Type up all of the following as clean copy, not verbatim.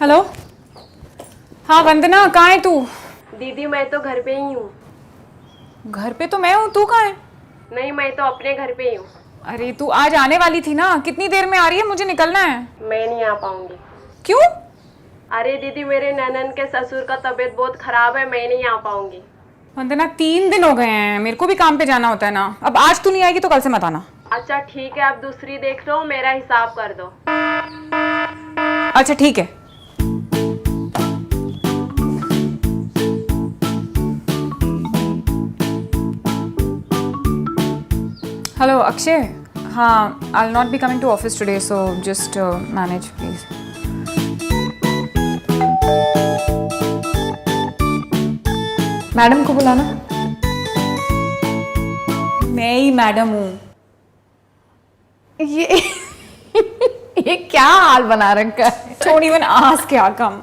Hello. हाँ वंदना, कहाँ है तू? दीदी मैं तो घर पे ही हूँ। घर पे तो मैं हूँ, तू कहाँ है? नहीं, मैं तो अपने घर पे ही हूँ। अरे तू आज आने वाली थी ना, कितनी देर में आ रही है? मुझे निकलना है। मैं नहीं आ पाऊंगी। क्यों? अरे दीदी, मेरे ननन के ससुर का तबीयत बहुत खराब है, मैं नहीं आ पाऊंगी। वंदना 3 दिन हो गए हैं, मेरे को भी काम पे जाना होता है ना। अब आज तू नहीं आएगी तो कल से मत आना। अच्छा ठीक है, आप दूसरी देख लो, मेरा हिसाब कर दो। अच्छा ठीक है। हेलो अक्षय। हाँ, I will not be coming to office today, so just manage please. Madam को बुलाना। मैं ही मैडम हूँ। ये ये क्या हाल बना रखा है? Don't even ask क्या कम।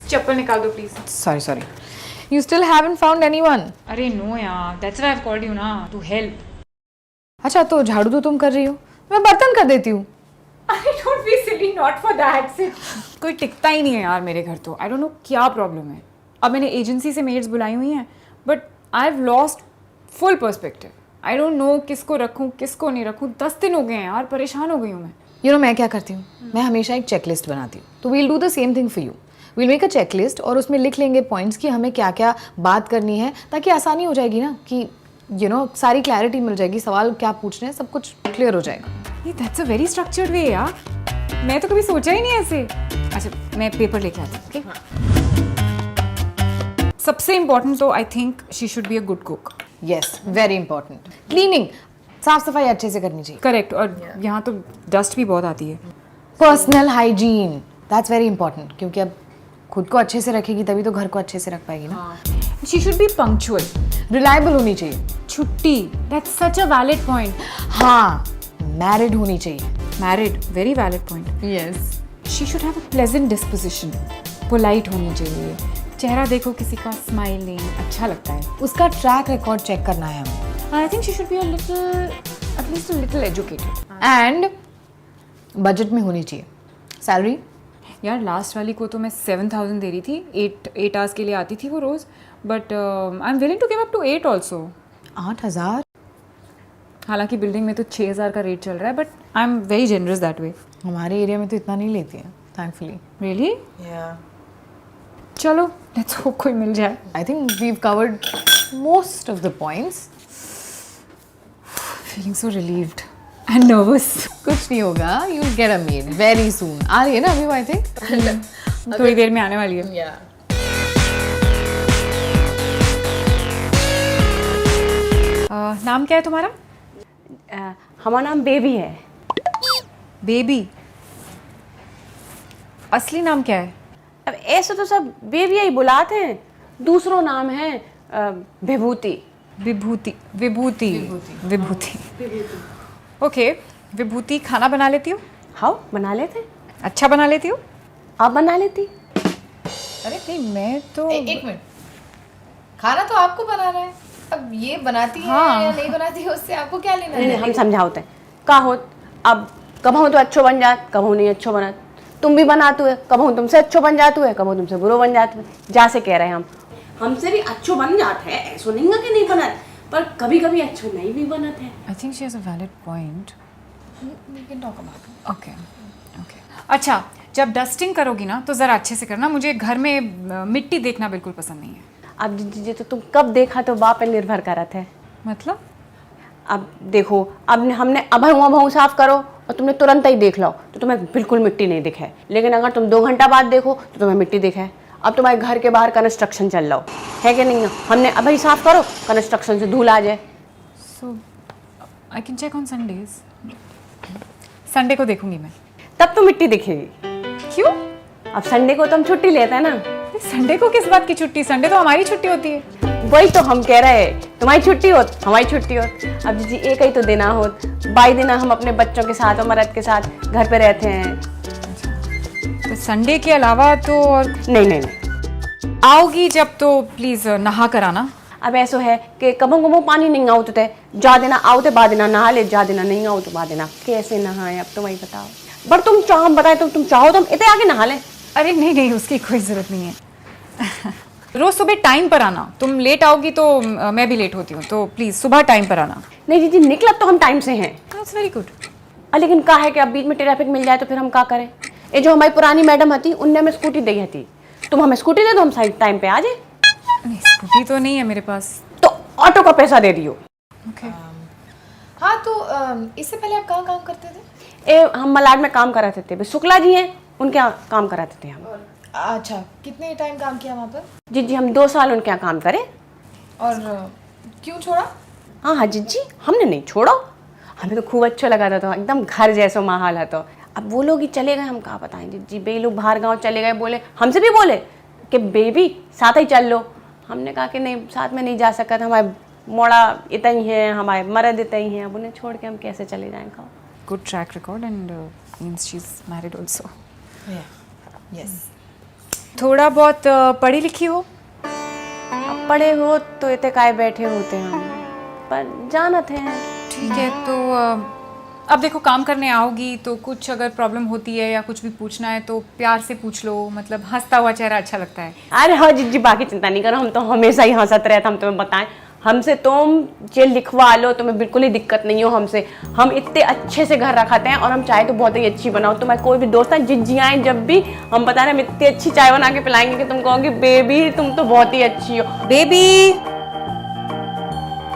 चप्पल निकाल दो please. Sorry. You still haven't found anyone? अरे नो यार, that's why I've called you ना, to help। अच्छा तो झाड़ू तो तुम कर रही हो, मैं बर्तन कर देती हूँ। अरे don't be silly, not for that। कोई टिकता ही नहीं है यार मेरे घर तो। I don't know क्या प्रॉब्लम है। अब मैंने एजेंसी से मेड्स बुलाई हुई हैं, but I've lost full perspective। I don't know किसको रखूँ किसको नहीं रखूँ। 10 दिन हो गए हैं यार, परेशान हो गई हूँ मैं। You know मैं क्या करती हूँ? मैं हमेशा एक चेकलिस्ट बनाती हूँ। तो we'll do the same thing for you। We'll make a checklist और उसमें लिख लेंगे पॉइंट्स कि हमें क्या क्या बात करनी है, ताकि आसानी हो जाएगी ना कि सारी क्लैरिटी मिल जाएगी, सवाल क्या पूछने हैं सब कुछ क्लियर हो जाएगा। ये that's a very structured way यार, मैं तो कभी सोचा ही नहीं ऐसे। अच्छा मैं पेपर लेके आती हूँ, ओके? सबसे इम्पोर्टेंट तो आई think she should be a good cook. Yes, very important. Cleaning, साफ सफाई अच्छे से करनी चाहिए। करेक्ट। और यहाँ तो डस्ट भी बहुत आती है। Personal hygiene, that's very important, क्योंकि अब खुद को अच्छे से रखेगी तभी तो घर को अच्छे से रख पाएगी ना। She should be punctual. Reliable होनी चाहिए। छुट्टी, that's such a valid point. हाँ, मैरिड होनी चाहिए। Married, very valid point. Yes. She should have a pleasant disposition. Polite होनी चाहिए। चेहरा देखो किसी का स्माइलिंग, अच्छा लगता है। उसका ट्रैक रिकॉर्ड चेक करना है हमें। आई think she should be a little, at least a little educated. And budget में होनी चाहिए। सैलरी यार लास्ट वाली को तो मैं 7,000 दे रही थी। 8 आवर्स के लिए आती थी वो रोज़, but I am willing to give up to 8 also. 8,000? हालांकि बिल्डिंग में तो 6,000 का रेट चल रहा है, but I am very generous that way. हमारे एरिया में तो इतना नहीं लेती है, थैंकफुली। रियली? चलो लेट्स होप कोई मिल जाए। I think we've covered most of the points. Feeling so relieved and nervous. कुछ नहीं होगा, you get a maid very soon. आ रही है ना अभी, आई थिंक थोड़ी देर में आने वाली है। नाम क्या है तुम्हारा? हमारा नाम बेबी है। बेबी? असली नाम क्या है? अब ऐसे तो सब बेबी ही बुलाते हैं, दूसरो नाम है विभूति। विभूति। विभूति। विभूति। ओके। विभूति खाना बना लेती हो? हाँ बना लेते। अच्छा बना लेती हो? आप बना लेती? अरे नहीं, मैं तो एक मिनट, खाना तो आपको बनाना है, अब ये बनाती है या नहीं बनाती है उससे आपको क्या लेना नहीं, है? हम समझाते हैं का हो। अब कबहू तो अच्छो बन जात, कबहू नहीं अच्छो बनत। तुम भी बनाते हुए, कबहू तुमसे अच्छो बन जाते हुए, कबहू तुमसे बुरो बन जाते हुए। जैसे कह रहे हैं हम, हमसे भी अच्छो बन जाते हैं, ऐसो नहीं है कि नहीं बनत, पर कभी कभी अच्छो नहीं भी बनत है। I think she has a valid point. We can talk about. Okay okay. अच्छा जब डस्टिंग करोगी ना तो ज़रा अच्छे से करना, मुझे घर में मिट्टी देखना बिल्कुल पसंद नहीं है। अब जी तो तुम कब देखा तो बाप पे निर्भर करत है। मतलब? अब देखो, अब हमने अभऊ साफ करो और तुमने तुरंत ही देख लो तो तुम्हें बिल्कुल मिट्टी नहीं दिखे, लेकिन अगर तुम 2 घंटा बाद देखो तो तुम्हें मिट्टी दिखे। अब तुम्हारे घर के बाहर कंस्ट्रक्शन चल रहा है कि नहीं, हमने अभी साफ करो, कंस्ट्रक्शन से धूल आ जाए। So I can check on Sundays. Sunday को देखूंगी मैं। तब तो मिट्टी दिखेगी। क्यों? अब संडे को तो हम छुट्टी लेते हैं ना। संडे को किस बात की छुट्टी? संडे तो हमारी छुट्टी होती है। वही तो हम कह रहे हैं, तुम्हारी छुट्टी होत हमारी छुट्टी होत। अब जी एक ही तो देना होत, 22 दिन हम अपने बच्चों के साथ और मर्द के साथ घर पे रहते हैं। तो संडे के अलावा तो और नहीं, आओगी जब तो प्लीज नहा कर आना। अब ऐसो है कि कबों कबों पानी नहीं आओ तो जा देना आओ तो बाद देना नहा ले, जा देना नहीं आओ तो बाद देना। कैसे नहाए अब तो वही बताओ। पर तुम चाहो, हम बताए तुम चाहो तो हम इतने आगे नहा लें। अरे नहीं नहीं, उसकी कोई ज़रूरत नहीं है। रोज़ सुबह टाइम पर आना, तुम लेट आओगी तो मैं भी लेट होती हूँ, तो प्लीज़ सुबह टाइम पर आना। नहीं जीजी, निकला तो हम टाइम से हैं। That's very good. लेकिन कहा है कि अब बीच में ट्रैफिक मिल जाए तो फिर हम क्या करें। ये जो हमारी पुरानी मैडम हती उनने हमें स्कूटी दी थी, तुम हमें स्कूटी दे दो, हम सही टाइम पे आ जाए। नहीं, स्कूटी तो नहीं है मेरे पास। तो ऑटो का पैसा दे दियो। ओके। हाँ तो इससे पहले आप कहाँ काम करते थे? हम मलाड में काम कराते थे, शुक्ला जी हैं उनके यहाँ काम कराते थे हम। अच्छा, कितने टाइम काम किया वहाँ पर? जी हम 2 साल उनके यहाँ काम करे। और क्यों छोड़ा? हाँ जी, हमने नहीं छोड़ो, हमें तो खूब अच्छा लगा था, तो एकदम घर जैसा माहौल है। तो अब वो लोग ही चले गए, हम कहाँ बताएं जी। बे लोग बाहर गाँव चले गए, बोले हमसे भी बोले कि बेबी साथ ही चल लो। हमने कहा कि नहीं, साथ में नहीं जा सकता, हमारे मोड़ा इतना ही है, हमारे मर्द इतना ही है, अब उन्हें छोड़ के हम कैसे चले जाएंगे। Good track record and means she is married also. Yes. थोड़ा बहुत पढ़ी लिखी हो? अब पढ़े हो तो इतने काय बैठे होते हैं हम, पर जानत हैं। ठीक है, तो अब देखो काम करने आओगी तो कुछ अगर प्रॉब्लम होती है या कुछ भी पूछना है तो प्यार से पूछ लो, मतलब हंसता हुआ चेहरा अच्छा लगता है। अरे हाँ जी, बाकी चिंता नहीं करो, हम तो हमेशा ही हंसत रहते। हम तुम्हें बताएं, हमसे तुम जे लिखवा लो, तुम्हें बिल्कुल ही दिक्कत नहीं हो हमसे। हम इतने अच्छे से घर रखाते हैं और हम चाय तो बहुत ही अच्छी बनाओ। तुम्हारे कोई भी दोस्त है जिज्जी आए जब भी, हम बता रहे हम इतनी अच्छी चाय बना के पिलाएंगे कि तुम कहोगे बेबी तुम तो बहुत ही अच्छी हो। बेबी,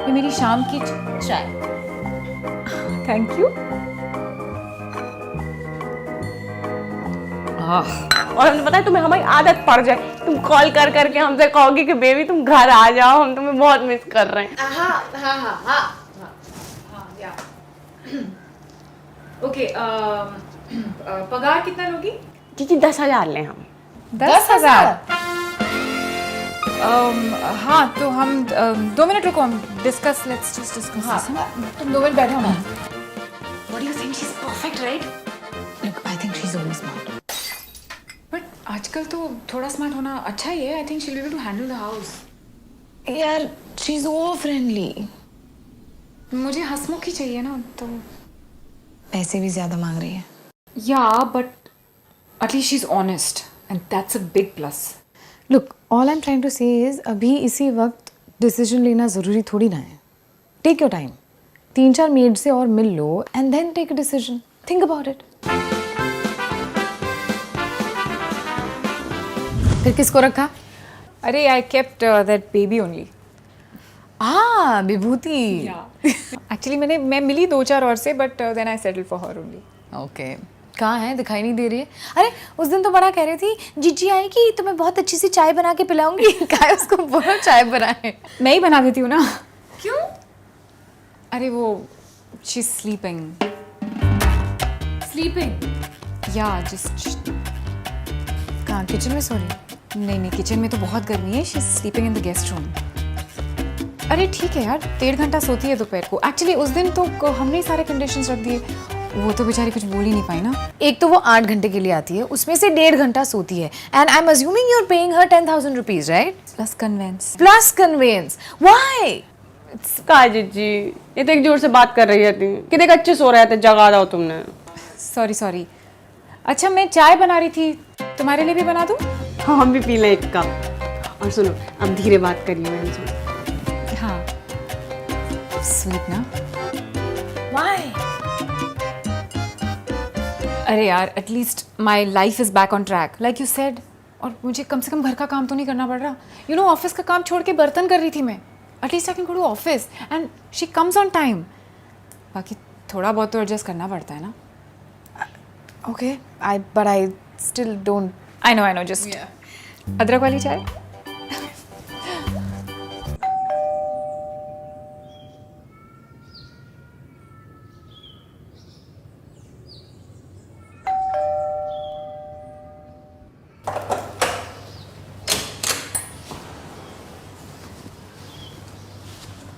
ये मेरी शाम की चाय। Thank you. और हमने बताया तुम्हें हमारी आदत पड़ जाए, तुम कॉल कर करके हमसे कहोगे कि बेबी तुम घर आ जाओ, हम तुम्हें बहुत मिस कर रहे हैं। ओके, पगार कितना लोगी? जी 10,000 लें हम। 10,000? हाँ तो हम 2 मिनट रुको, हम डिस्कस, लेट्स जस्ट डिस्कस। हाँ, तुम 2 मिनट बैठो ना। What do you think, she is perfect right? Look, I think she's only smart. But आजकल तो थोड़ा स्मार्ट होना अच्छा ही है। I think she will be able to handle the house. यार, she's over friendly. मुझे हंसमुख ही चाहिए ना, तो पैसे भी ज्यादा मांग रही है। या but at least she is honest and that's a big plus. Look, all I'm trying to say is अभी इसी वक्त डिसीजन लेना ज़रूरी थोड़ी ना है। टेक योर टाइम, 3-4 मेड से और मिल लो and then take a decision. Think about it. फिर किसको रखा? अरे I kept that baby only. Vibhuti. Actually मैं मिली 2-4 और से, but then I settle for her only. Okay, कहाँ है? दिखाई नहीं दे रही है। अरे उस दिन तो बड़ा कह रही थी जीजी आएगी तो मैं बहुत अच्छी सी चाय बना के पिलाऊंगी। क्या है, उसको बोलो चाय बनाए। मैं ही बना देती हूँ ना। क्यों? अरे वो शी इज स्लीपिंग। स्लीपिंग? या जस्ट कहाँ, किचन में सो रही? नहीं, किचन में तो बहुत गर्मी है। She is sleeping in the guest room. अरे ठीक है यार, 1.5 घंटा सोती है दोपहर को। एक्चुअली उस दिन तो हमने ही सारे कंडीशंस रख दिए, वो तो बेचारी कुछ बोल ही नहीं पाई ना। एक तो वो 8 घंटे के लिए आती है, उसमें से 1.5 घंटा सोती है। And I am assuming you are paying her 10,000 rupees, right? Plus conveyance. Plus conveyance. Why? का जी ये तो एक जोर से बात कर रही थी कि देख अच्छे सो रहे थे, जगा दो तुमने। सॉरी। अच्छा मैं चाय बना रही थी, तुम्हारे लिए भी बना दूँ? हाँ हम भी पी लें 1 कप। और सुनो, अब धीरे बात करिए मैम से। हाँ स्वीट ना। व्हाई? अरे यार, at least my life is back on track like you said. और मुझे कम से कम घर का काम तो नहीं करना पड़ रहा। यू नो, ऑफिस का काम छोड़ के बर्तन कर रही थी मैं। At least I can go to office and she comes on time. बाकी थोड़ा बहुत तो एडजस्ट करना पड़ता है ना। Okay, but I still don't. I know just अदरक वाली चाय।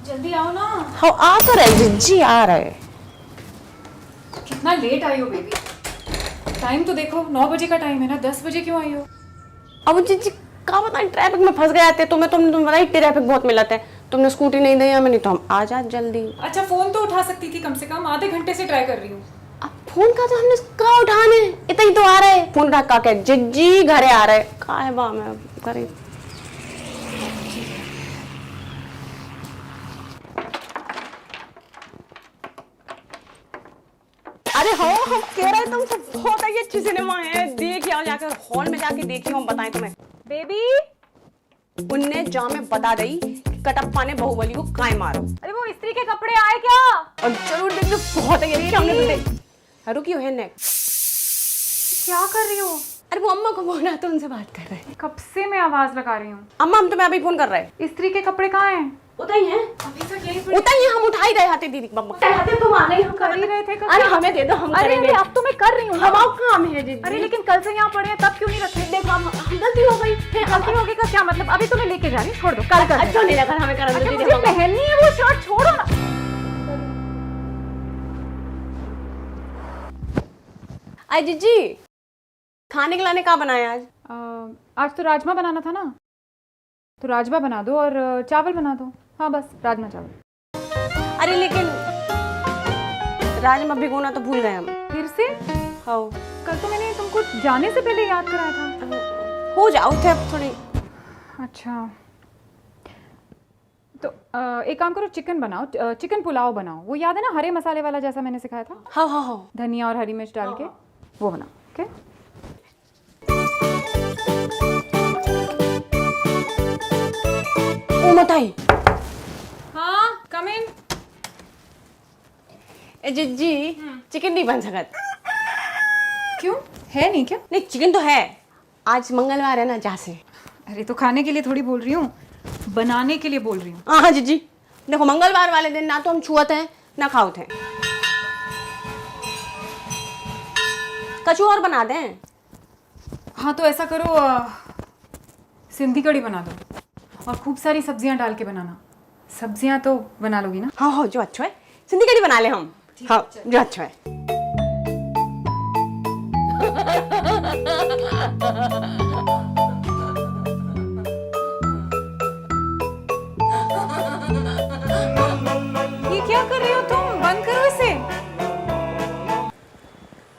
जल्दी आओ ना। हाँ आ तो रहे जी, आ रहे। कितना लेट आई हो बेबी? टाइम तो देखो, 9 बजे का टाइम है ना, 10 बजे क्यों आई हो? अब जी का बताएं, ट्रैफिक में फंस गए थे। तुम्हें बताई ट्रैफिक बहुत मिला था, तुमने स्कूटी नहीं दी हमें, नहीं तो हम आ जात जल्दी। अच्छा फोन तो उठा सकती थी कम से कम, आधे घंटे से ट्राई कर रही हूँ। अब फोन का तो हमने कहाँ उठाने, इतना ही तो आ रहे फोन उठा का के जिज्जी घरे आ रहे का है बा मैं करे। अरे हो हम कह रहे तुमसे बहुत ही अच्छी सिनेमा है, देख आओ जाकर हॉल में जाके देखिए, हम बताएं तुम्हें। बेबी उनने जामे बता दी कटप्पा ने बाहुबली को काय मारा। अरे वो स्त्री के कपड़े आए क्या? और जरूर देख लो, बहुत है ये हमने तो देख। रुकी हो है ने क्या कर रही हो? अरे वो अम्मा को बोला तो उनसे बात कर रहे हैं। कब से मैं आवाज लगा रही हूँ। अम्मा हम तुम्हें अभी फोन कर रहे हैं। स्त्री के कपड़े कहाँ हैं? उतना ही है, अभी तक यही उतना ही हम उठा ही रहे हाथे दीदी बम्मा हाथे तुम आ गई, हम कर ही रहे थे। अरे हमें दे दो, हम अरे करेंगे। अरे अब तो मैं कर रही हूँ। हम आओ काम है जी। अरे लेकिन कल से यहाँ पड़े हैं तब क्यों नहीं रखे? देखो हम गलती हो गई, गलती होगी का क्या मतलब? अभी तो मैं लेके जा रही हूँ, छोड़ दो, कल कर। अच्छा नहीं लगा हमें करने दो दीदी। मुझे पहननी है वो शर्ट, छोड़ो ना। आई जीजी खाने के लाने का बनाया आज? आज तो राजमा बनाना था ना, तो राजमा बना दो और चावल बना दो। हाँ बस राजमा चावल। अरे लेकिन राजमा भिगोना तो भूल गए हम। फिर से? हाँ कल तो मैंने तुमको जाने से पहले याद कराया था। हो जाओ थे अब थोड़ी। अच्छा तो एक काम करो, चिकन बनाओ, चिकन पुलाव बनाओ। वो याद है ना हरे मसाले वाला जैसा मैंने सिखाया था? हाँ हाँ हाँ, धनिया और हरी मिर्च डाल के वो बनाओ। ओके ओ मताई। हाँ कम इन। ए जीजी चिकन नहीं बन सकत। क्यों, है नहीं क्या? नहीं चिकन तो है, आज मंगलवार है ना जा से। अरे तो खाने के लिए थोड़ी बोल रही हूँ, बनाने के लिए बोल रही हूँ। हाँ जीजी देखो मंगलवार वाले दिन ना तो हम छुआते हैं ना खाते हैं। कचू और बना दें। हाँ तो ऐसा करो, सिंधी कढ़ी बना दो और खूब सारी सब्जियां डाल के बनाना। सब्जियां तो बना लोगी ना? हाँ हाँ जो अच्छा है, सिंधी कढ़ी बना ले हम। हाँ जो अच्छा है। ये क्या कर रही हो तुम? बंद करो इसे।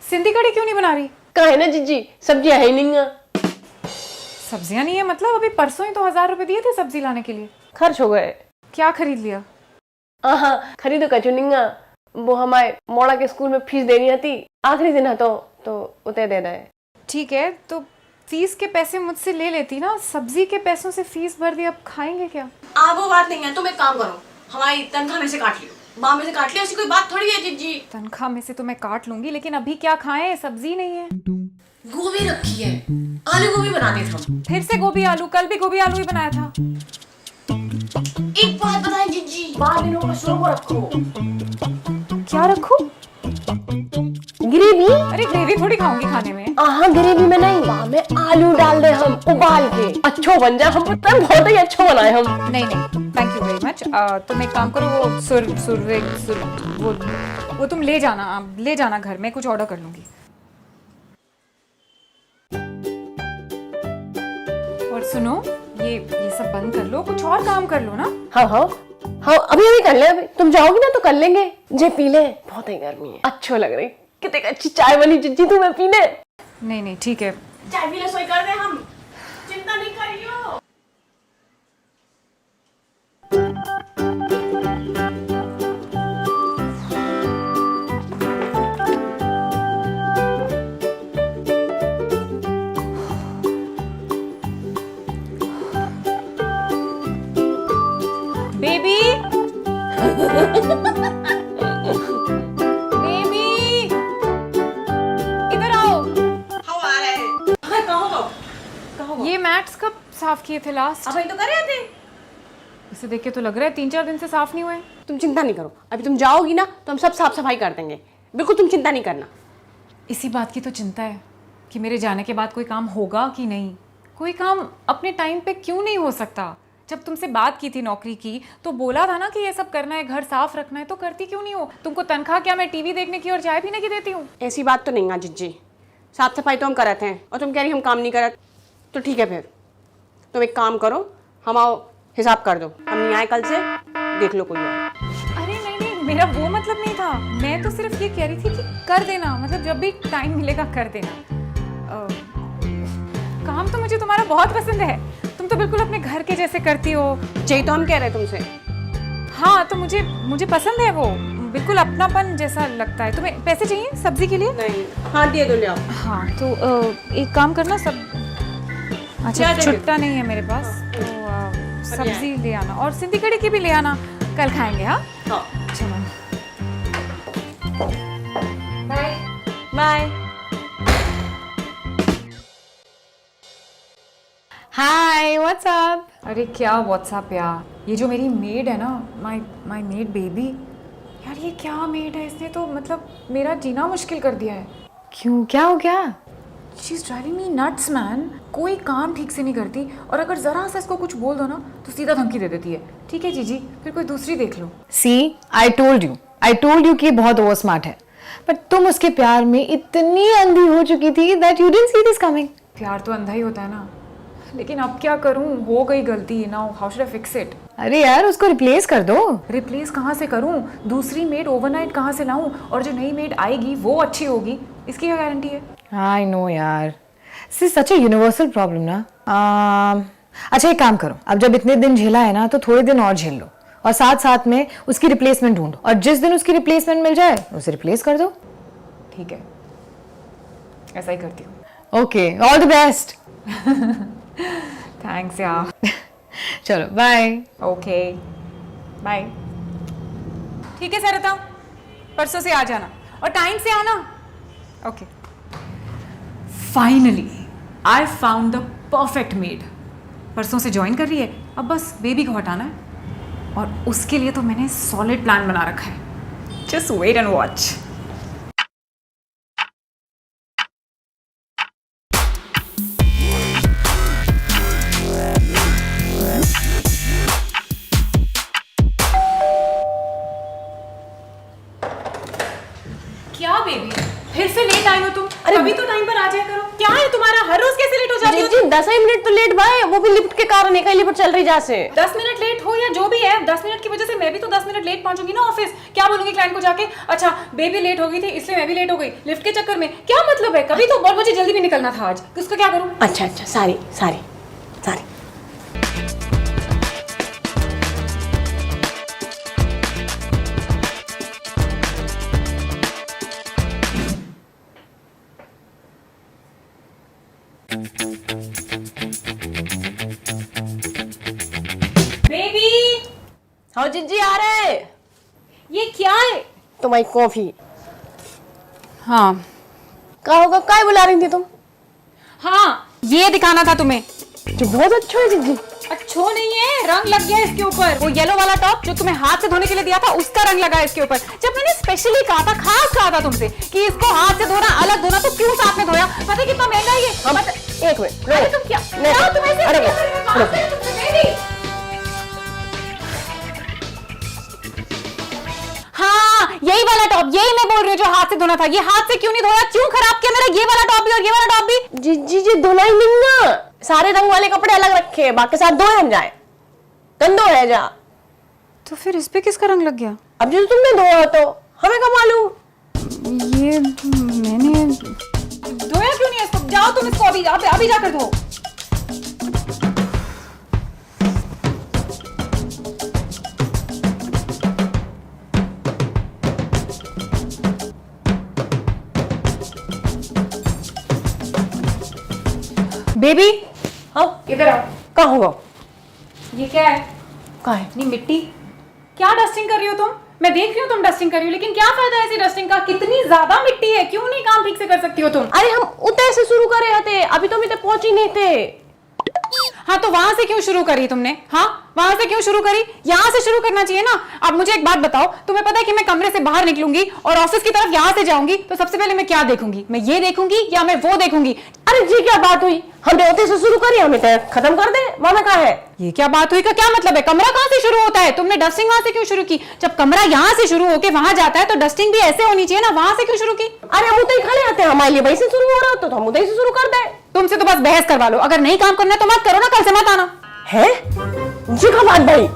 सिंधी कढ़ी क्यों नहीं बना रही? कहे ना जीजी सब्जियां है ही नहीं है। सब्जियां नहीं है मतलब? अभी परसों ही तो 1000 रुपए दिए थे सब्जी लाने के लिए। खर्च हो गए। क्या खरीद लिया? हाँ खरीदो कचू नहीं, वो हमारे मोड़ा के स्कूल में फीस देनी थी, आखिरी दिन है तो उतने दे रहे। ठीक है तो फीस के पैसे मुझसे ले लेती ना, सब्जी के पैसों से फीस भर दी, अब खाएंगे क्या? वो बात नहीं है, तुम एक काम करो हमारी तनख्वाह में से काट लियो, माँ में से काट लियो, ऐसी कोई बात थोड़ी है जीजी। तनख्वाह में से तो मैं काट लूंगी, लेकिन अभी क्या खाएं? सब्जी नहीं है। गोभी रखी है, आलू गोभी बना दे हम। फिर से गोभी आलू? कल भी गोभी आलू ही बनाया था। एक बात बताएं जीजी, 12 दिनों का शोरबा रखो। क्या रखो? ग्रेवी। अरे ग्रेवी थोड़ी खाऊंगी खाने में। ग्रेवी में नहीं, में आलू डाल दे हम उबाल के, अच्छो बन जाए। हम पता है बहुत ही अच्छा बनाए हम। नहीं नहीं थैंक यू वेरी मच। तुम एक काम करो, वो वो तुम ले जाना घर में, कुछ ऑर्डर कर लूंगी। और सुनो ये सब बंद कर लो, कुछ और काम कर लो ना। हाँ हाँ हाँ अभी कर ले, अभी तुम जाओगी ना तो कर लेंगे। जे पी ले, बहुत ही गर्मी है। अच्छो लग रही, कितने अच्छी चाय बनी जीजी, तुम्हें पी ले। नहीं ठीक है, चाय पी ले, सोई कर दे हम, चिंता नहीं करियो। बेबी बेबी इधर आओ। हम आ रहे हैं। कहो ये मैट्स कब साफ किए थे लास्ट? अभी तो करे थे। इसे देख के तो लग रहा है 3-4 दिन से साफ नहीं हुए। तुम चिंता नहीं करो, अभी तुम जाओगी ना तो हम सब साफ सफाई कर देंगे, बिल्कुल तुम चिंता नहीं करना। इसी बात की तो चिंता है कि मेरे जाने के बाद कोई काम होगा कि नहीं। कोई काम अपने टाइम पे क्यों नहीं हो सकता? जब तुमसे बात की थी नौकरी की तो बोला था ना कि ये सब करना है, घर साफ रखना है, तो करती क्यों नहीं हो? तुमको तनख्वाह क्या मैं टीवी देखने की और चाय पीने की देती हूँ? ऐसी बात तो नहीं है जीजी, साफ सफाई तो हम करते हैं और तुम कह रही हम काम नहीं करते, तो ठीक है फिर तुम एक काम करो, हम आओ हिसाब कर दो, हम नहीं आए कल से, देख लो कोई और। अरे नहीं नहीं, मेरा वो मतलब नहीं था। मैं तो सिर्फ ये कह रही थी कि कर देना, मतलब जब भी टाइम मिलेगा कर देना। काम तो मुझे तुम्हारा बहुत पसंद है, तुम तो बिल्कुल अपने घर के जैसे करती हो। यही तो हम कह रहे हैं तुमसे। हाँ तो मुझे पसंद है वो, बिल्कुल अपनापन जैसा लगता है। तुम्हें पैसे चाहिए सब्जी के लिए? नहीं, हाँ दिए दो, ले आओ। हाँ तो एक काम करना, सब अच्छा छुट्टा नहीं है मेरे पास, तो सब्जी ले आना और सिंधी कड़ी की भी ले आना, कल खाएंगे। हाँ हाँ चलो bye bye. Hi what's up? अरे क्या व्हाट्सएप यार, ये जो मेरी मेड है ना, माय मेड बेबी, यार ये क्या मेड है, इसने तो मतलब मेरा जीना मुश्किल कर दिया है। क्यों, क्या हो गया? She is driving me nuts man. कोई काम ठीक से नहीं करती और अगर जरा सा इसको कुछ बोल दो ना तो सीधा धमकी दे देती है। ठीक है जीजी, फिर कोई दूसरी देख लो। सी आई टोल्ड यू कि ये बहुत ओवर स्मार्ट है, बट तुम उसके प्यार में इतनी अंधी हो चुकी थी that you didn't see this coming. प्यार तो अंधा ही होता है ना, लेकिन अब क्या करूं, हो गई गलती। Now how should I fix it? अरे यार उसको रिप्लेस कर दो। रिप्लेस कहाँ से करूं? दूसरी मेड ओवरनाइट कहाँ से लाऊं? और जो नई मेड आएगी वो अच्छी होगी, इसकी क्या गारंटी है? आई नो यार, this is such a universal problem ना। अच्छा एक काम करो, अब जब इतने दिन झेला है ना तो थोड़े दिन और झेल लो और साथ साथ में उसकी रिप्लेसमेंट ढूंढो, और जिस दिन उसकी रिप्लेसमेंट मिल जाए उसे रिप्लेस कर दो। ठीक है, ऐसा ही करती हूँ। Okay, all the best. Thanks यार। चलो बाय। Okay bye. ठीक है सरिता, परसों से आ जाना और टाइम से आना। Okay. Finally I found the perfect made. परसों से ज्वाइन कर रही है, अब बस बेबी को हटाना है और उसके लिए तो मैंने सॉलिड प्लान बना रखा है। Just wait and watch. क्या बेबी, फिर से लेट आई हो तुम? अरे अभी तो टाइम पर आ जाया करो। क्या है तुम्हारा, हर रोज कैसे लेट हो जाती हो? जी 10 ही मिनट तो लेट भाई, वो भी लिफ्ट के कारण, एक ही लिफ्ट चल रही जैसे। 10 मिनट लेट हो या जो भी है, 10 मिनट की वजह से मैं भी तो 10 मिनट लेट पहुंचूंगी ना ऑफिस। क्या बोलूंगी क्लाइंट को जाके, अच्छा बेबी लेट हो गई थी इसलिए मैं भी लेट हो गई लिफ्ट के चक्कर में? क्या मतलब है? कभी तो, और मुझे जल्दी भी निकलना था आज, उसका क्या करूं? अच्छा सारी सारी सारी। बेबी, हाँ जीजी आ रहे। ये क्या है? तुम्हारी कॉफी। हाँ का होगा, काय बुला रही थी तुम? हाँ, ये दिखाना था तुम्हें। जो बहुत अच्छा है जीजी। अच्छो नहीं है, रंग लग गया इसके ऊपर। वो येलो वाला टॉप जो तुम्हें हाथ से धोने के लिए दिया था उसका रंग लगा इसके ऊपर। जब मैंने स्पेशली कहा था, खास कहा था तुमसे कि इसको हाथ से धोना, अलग धोना, तो क्यों साथ में धोया? पता है कितना महंगा है ये? एक मिनट, अरे तुम क्या तुम ऐसे अरे क्या कर रहे हो? बात करो तुमसे मेरी। हाँ यही वाला टॉप, यही मैं बोल रही हूँ जो हाथ से धोना था। ये हाथ से क्यों नहीं धोया? क्यों खराब किया मेरा ये वाला टॉप भी और ये वाला टॉप भी? जी धुलाई नहीं ना, सारे रंग वाले कपड़े अलग रखे हैं, बाकी साथ धोए हम जाए, गंदो है जा। तो फिर इस पे किसका रंग लग गया? अब जो तुमने धोया तो हमें क्या मालूम? ये मैंने धोया क्यों नहीं है इसको? जाओ तुम इसको अभी जाकर धो। बेबी, हाँ इधर आओ। कहाँ होगा? ये क्या है? कहाँ है? नहीं मिट्टी, क्या डस्टिंग कर रही हो तुम? मैं देख रही हूँ तुम डस्टिंग कर रही हो, लेकिन क्या फायदा है ऐसी डस्टिंग का? कितनी ज्यादा मिट्टी है, क्यों नहीं काम ठीक से कर सकती हो तुम? अरे हम उतने से शुरू कर रहे थे, अभी तो हम इतने पहुंच ही नहीं थे। हाँ तो वहां से क्यों शुरू करी तुमने? हाँ वहां से क्यों शुरू करी? यहाँ से शुरू करना चाहिए ना। अब मुझे एक बात बताओ, तुम्हें पता है कि मैं कमरे से बाहर निकलूंगी और ऑफिस की तरफ यहाँ से जाऊंगी तो सबसे पहले मैं क्या देखूंगी? मैं ये देखूंगी या मैं वो देखूंगी? अरे जी क्या बात हुई, हमने उतने से शुरू करी, हमें तो खत्म कर दे, वहां कहाँ है? ये क्या बात हुई का क्या मतलब है? कमरा कहाँ से शुरू होता है? तुमने डस्टिंग वहां से क्यों शुरू की? जब कमरा यहाँ से शुरू होके वहां जाता है तो डस्टिंग भी ऐसे होनी चाहिए ना, वहां से क्यों शुरू की? अरे हम उतने ही खड़े आते हैं, हमारे लिए वही से शुरू हो रहा हो तो हम उतने से शुरू कर दे। तुमसे तो बस बहस करवा लो, अगर नहीं काम करना है तो मत करो ना, कल से मत आना। है ये का बात भाई?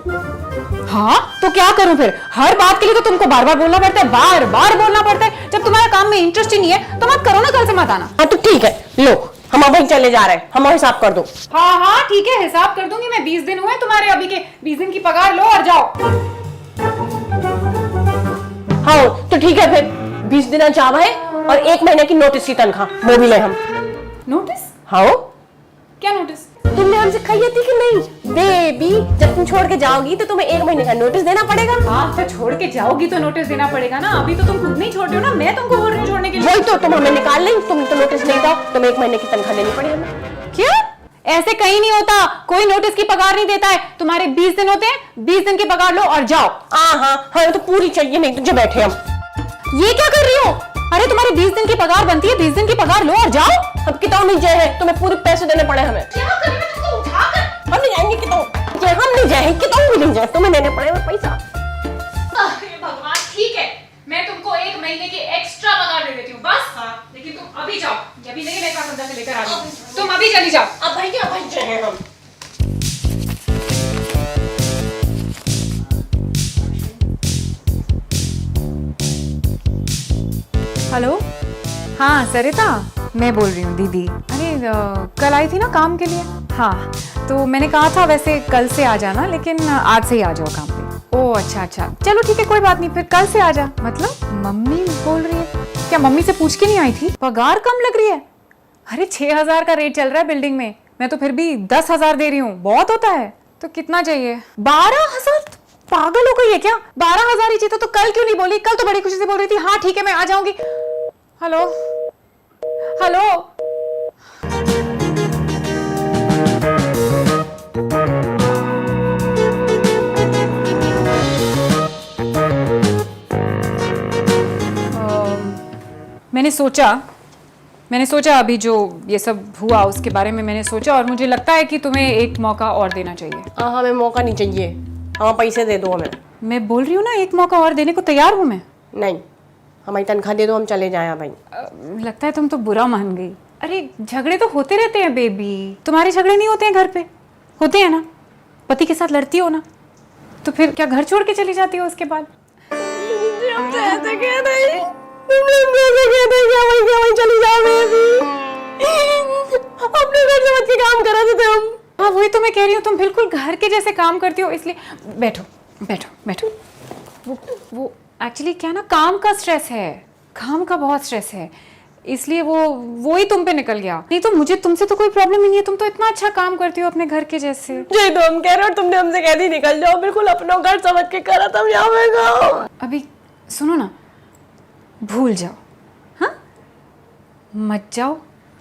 हाँ तो क्या करूं फिर? हर बात के लिए तो तुमको बार बार बोलना पड़ता है, बार बार बोलना पड़ता है। जब तुम्हारा काम में इंटरेस्ट ही नहीं है तो मत करो ना, कल से मत आना। हाँ तो ठीक है, लो हम अब चले जा रहे हैं, हम हिसाब कर दो। हाँ हाँ ठीक है, हिसाब कर दूंगी मैं। 20 दिन हुए तुम्हारे अभी के, 20 दिन की पगार लो और जाओ। हाँ तो ठीक है फिर 20 दिन जावा है और 1 महीने की नोटिस की तनख्वाह वो भी ले हम। नोटिस? हाँ क्या नोटिस? तुमने हमसे कही थी कि नहीं बेबी, जब तुम छोड़ के जाओगी तो तुम्हें 1 महीने का नोटिस देना पड़ेगा। हाँ तो छोड़ के जाओगी तो नोटिस देना पड़ेगा ना। अभी तो तुम खुद नहीं छोड़ रहे हो ना, मैं तुमको बोल रही हूँ छोड़ने के लिए। वही तो, तुम हमें निकाल लेंगे, तुम तो नोटिस नहीं दो, तुम्हें 1 महीने की तनख्वाह देनी पड़ेगी हमें। क्या? ऐसे कहीं नहीं होता, कोई नोटिस की पगार नहीं देता है। तुम्हारे 20 दिन होते हैं, 20 दिन की पगार लो और जाओ। हाँ तो पूरी चाहिए, नहीं तो जो बैठे हम। ये क्या कर रही हो? अरे तुम्हारे 20 दिन की पगार बनती है, 20 दिन की पगार लो और जाओ। अब किताब नहीं जाए है, तुम्हें पूरे पैसे देने पड़े हमें। क्या करें मैं तुमको उठाकर? हम नहीं जाएंगे किताब, हम नहीं जाए, किताब भी नहीं जाए, तुम्हें देने पड़ेगा पैसा। अरे भगवान, ठीक है मैं तुमको 1 महीने की एक्स्ट्रा पगार दे देती हूँ बस। हाँ। लेकिन तुम अभी जाओ, अभी नहीं मैं काम से लेकर आ रही हूँ, तुम अभी चली जाओ। अब भाई क्या भाई जाए हम। हेलो, हाँ सरिता मैं बोल रही हूँ दीदी। अरे कल आई थी ना काम के लिए? हाँ तो मैंने कहा था वैसे कल से आ जाना, लेकिन आज से ही आ जाओ काम पे। ओह अच्छा, चलो ठीक है कोई बात नहीं, फिर कल से आ जा। मतलब मम्मी बोल रही है? क्या मम्मी से पूछ के नहीं आई थी? पगार कम लग रही है? अरे 6,000 का रेट चल रहा है बिल्डिंग में, मैं तो फिर भी 10,000 दे रही हूँ। बहुत होता है। तो कितना चाहिए? 12,000? पागल हो गई है क्या? 12,000 ही चाहिए तो कल क्यों नहीं बोली? कल तो बड़ी खुशी से बोल रही थी हाँ ठीक है मैं आ जाऊंगी। हेलो हेलो, मैंने सोचा अभी जो ये सब हुआ उसके बारे में मैंने सोचा, और मुझे लगता है कि तुम्हें एक मौका और देना चाहिए। हमें मौका नहीं चाहिए, हमें पैसे दे दो हमें। मैं बोल रही हूँ ना, एक मौका और देने को तैयार हूँ मैं। नहीं, हमारी तनख्वाह दे दो, हम चले जाए भाई। लगता है तुम तो बुरा मान गई। अरे झगड़े तो होते रहते हैं बेबी, तुम्हारे झगड़े नहीं होते हैं घर पे? होते हैं ना, पति के साथ लड़ती हो ना, तो फिर क्या घर छोड़ के चली जाती हो उसके बाद? हाँ वही तो मैं कह रही हूँ, तुम बिल्कुल घर के जैसे काम करती हो, इसलिए बैठो बैठो बैठो। वो एक्चुअली क्या ना, काम का स्ट्रेस है, काम का बहुत स्ट्रेस है, इसलिए वो ही तुम पे निकल गया। नहीं तो मुझे तुमसे तो कोई प्रॉब्लम ही नहीं है, तुम तो इतना अच्छा काम करती हो अपने घर के जैसे। जी तो हम कह रहे हो, तुमने हमसे कह दी निकल जाओ, बिल्कुल अपना घर समझ के करा था। यहाँ पे अभी सुनो ना, भूल जाओ, हाँ मत जाओ,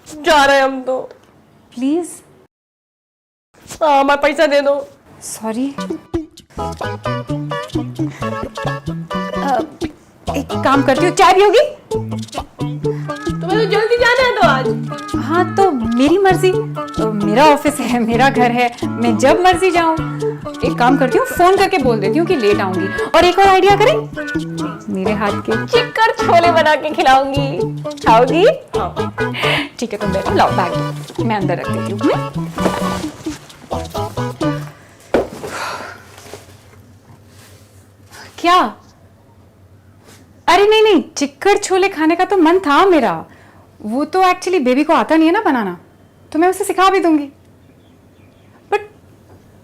जा रहे हम तो। प्लीज। हाँ हमारा पैसा दे दो। सॉरी। एक काम करती हूँ, चाय भी होगी? तुम्हें तो जल्दी जाना है तो आज। हाँ तो मेरी मर्जी, मेरा ऑफिस है, मेरा घर है, मैं जब मर्जी जाऊँ। एक काम करती हूँ, फोन करके बोल देती हूँ कि लेट आऊंगी। और एक और आइडिया करें, मेरे हाथ के चिक्कर छोले बना के खिलाऊंगी, खाओगी? ठीक है तुम बैठो, लाओ बैग मैं अंदर रख देती हूँ। क्या? अरे नहीं, चिक्कर छोले खाने का तो मन था मेरा, वो तो एक्चुअली बेबी को आता नहीं है ना बनाना, तो मैं उसे सिखा भी दूंगी। But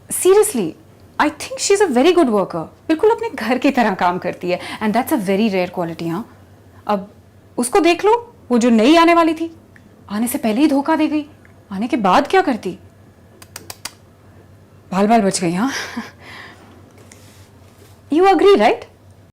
seriously I think she is a very good worker, बिल्कुल अपने घर की तरह काम करती है, and that's a very rare quality. हाँ अब उसको देख लो, वो जो नई आने वाली थी, आने से पहले ही धोखा दे गई, आने के बाद क्या करती? बाल बच गई। हाँ यू अग्री राइट?